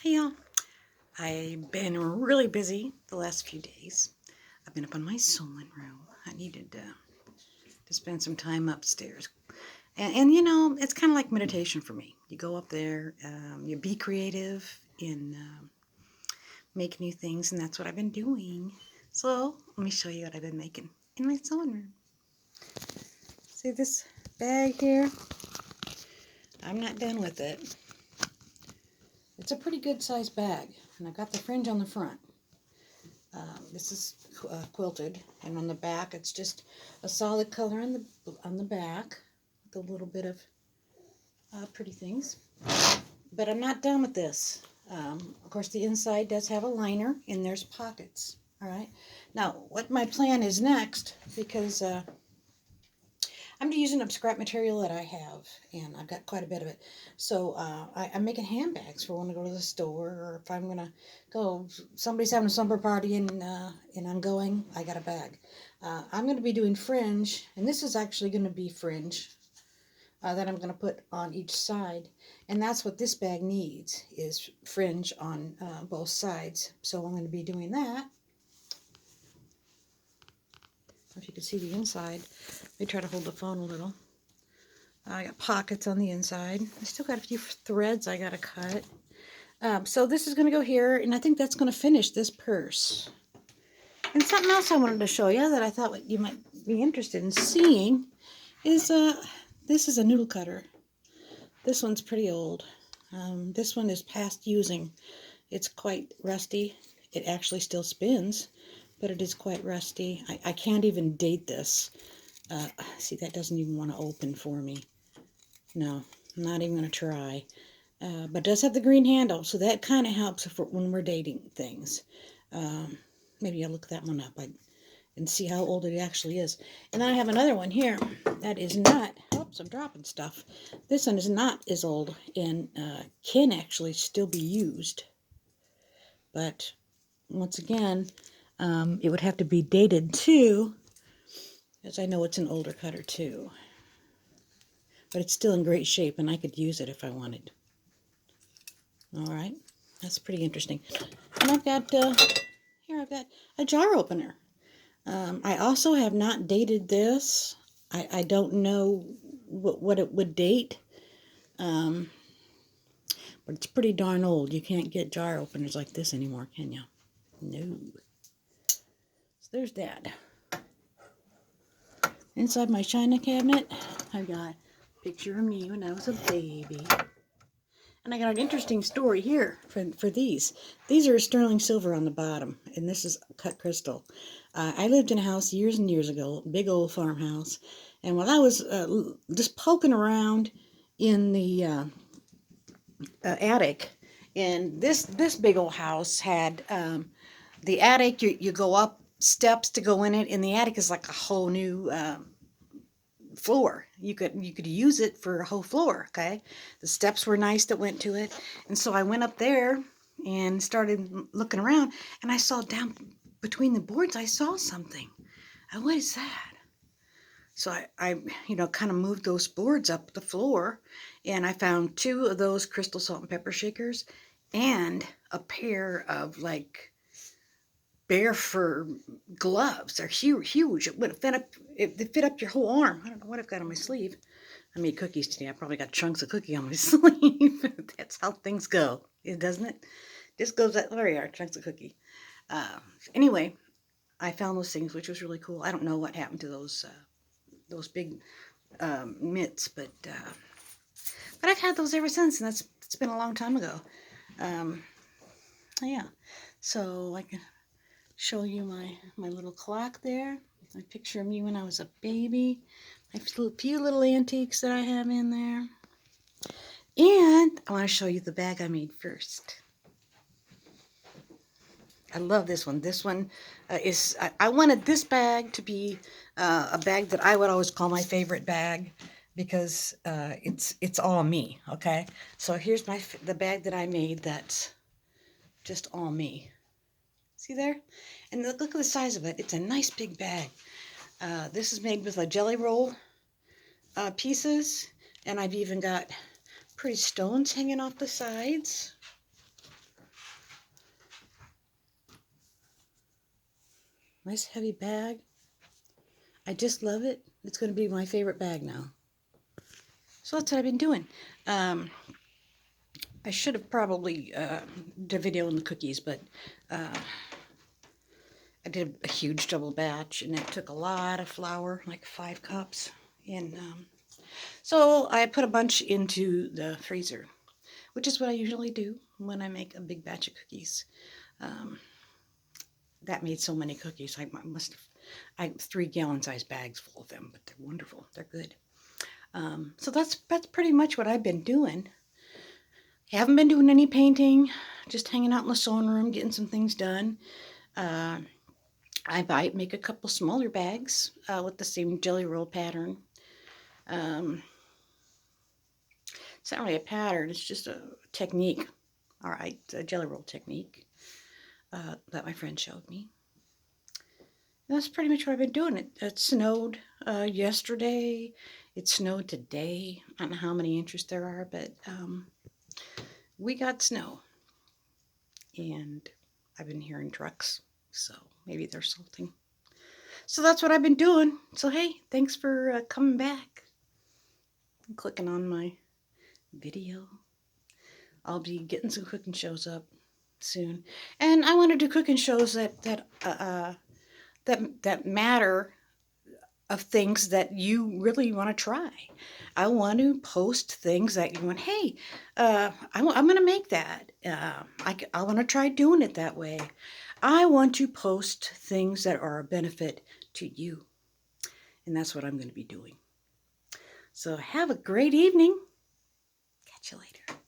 Hey y'all, I've been really busy the last few days. I've been up on my sewing room. I needed to spend some time upstairs. And you know, it's kind of like meditation for me. You go up there, you be creative in make new things, and that's what I've been doing. So let me show you what I've been making in my sewing room. See this bag here? I'm not done with it. It's a pretty good sized bag, and I've got the fringe on the front. This is quilted, and on the back it's just a solid color on the back with a little bit of pretty things. But I'm not done with this. Of course, the inside does have a liner, and there's pockets. All right. Now, what my plan is next, because I'm using up scrap material that I have, and I've got quite a bit of it. So I'm making handbags for when I go to the store, or if I'm gonna go, somebody's having a slumber party and I'm going, I got a bag. I'm gonna be doing fringe, and this is actually gonna be fringe that I'm gonna put on each side, and that's what this bag needs is fringe on both sides. So I'm gonna be doing that. If you can see the inside, let me try to hold the phone a little. I got pockets on the inside. I still got a few threads I gotta cut. So this is gonna go here, and I think that's gonna finish this purse. And something else I wanted to show you that I thought you might be interested in seeing is this is a noodle cutter. This one's pretty old. This one is past using. It's quite rusty. It actually still spins, but it is quite rusty. I can't even date this. See, that doesn't even want to open for me. No, I'm not even going to try. But it does have the green handle, so that kind of helps when we're dating things. Maybe I'll look that one up and see how old it actually is. And then I have another one here that is not, oops, I'm dropping stuff. This one is not as old and can actually still be used. But once again, it would have to be dated too, as I know it's an older cutter too. But it's still in great shape, and I could use it if I wanted. All right, that's pretty interesting. And I've got, here I've got a jar opener. I also have not dated this. I don't know what it would date, but it's pretty darn old. You can't get jar openers like this anymore, can you? No. So there's that. Inside my china cabinet, I've got a picture of me when I was a baby. And I got an interesting story here for these. These are sterling silver on the bottom, and this is cut crystal. I lived in a house years and years ago, big old farmhouse, and while I was just poking around in the attic, and this big old house had the attic. You go up steps to go in it, and the attic is like a whole new floor. You could use it for a whole floor. Okay, the steps were nice that went to it, and so I went up there and started looking around, and I saw down between the boards, I saw something. What is that? So I kind of moved those boards up the floor, and I found two of those crystal salt and pepper shakers and a pair of like bear fur gloves. They're huge. It would fit up. It fit up your whole arm. I don't know what I've got on my sleeve. I made cookies today. I probably got chunks of cookie on my sleeve. That's how things go, doesn't it? Just goes that. There you are, chunks of cookie. Anyway, I found those things, which was really cool. I don't know what happened to those big mitts, but I've had those ever since, and it's been a long time ago. Yeah, so I can show you my little clock there. A picture of me when I was a baby. A few little antiques that I have in there. And I want to show you the bag I made first. I love this one. This one I wanted this bag to be a bag that I would always call my favorite bag because it's all me, okay? So here's the bag that I made that's just all me. See there? And look at the size of it. It's a nice big bag. This is made with a jelly roll pieces, and I've even got pretty stones hanging off the sides. Nice heavy bag. I just love it. It's going to be my favorite bag now. So that's what I've been doing. I should have probably did a video on the cookies, but I did a huge double batch, and it took a lot of flour, like 5 cups. And so I put a bunch into the freezer, which is what I usually do when I make a big batch of cookies. That made so many cookies. I must have, I 3 gallon size bags full of them, but they're wonderful. They're good. So that's pretty much what I've been doing. Haven't been doing any painting, just hanging out in the sewing room, getting some things done. I might make a couple smaller bags with the same jelly roll pattern. It's not really a pattern, it's just a technique. All right, a jelly roll technique that my friend showed me. And that's pretty much what I've been doing. It snowed yesterday. It snowed today. I don't know how many inches there are, but we got snow. And I've been hearing trucks, so maybe they're salting. So that's what I've been doing. So hey, thanks for coming back and clicking on my video. I'll be getting some cooking shows up soon, and I want to do cooking shows that matter, of things that you really want to try. I want to post things that you want. Hey, I'm going to make that. I want to try doing it that way. I want to post things that are a benefit to you, and that's what I'm going to be doing. So have a great evening. Catch you later.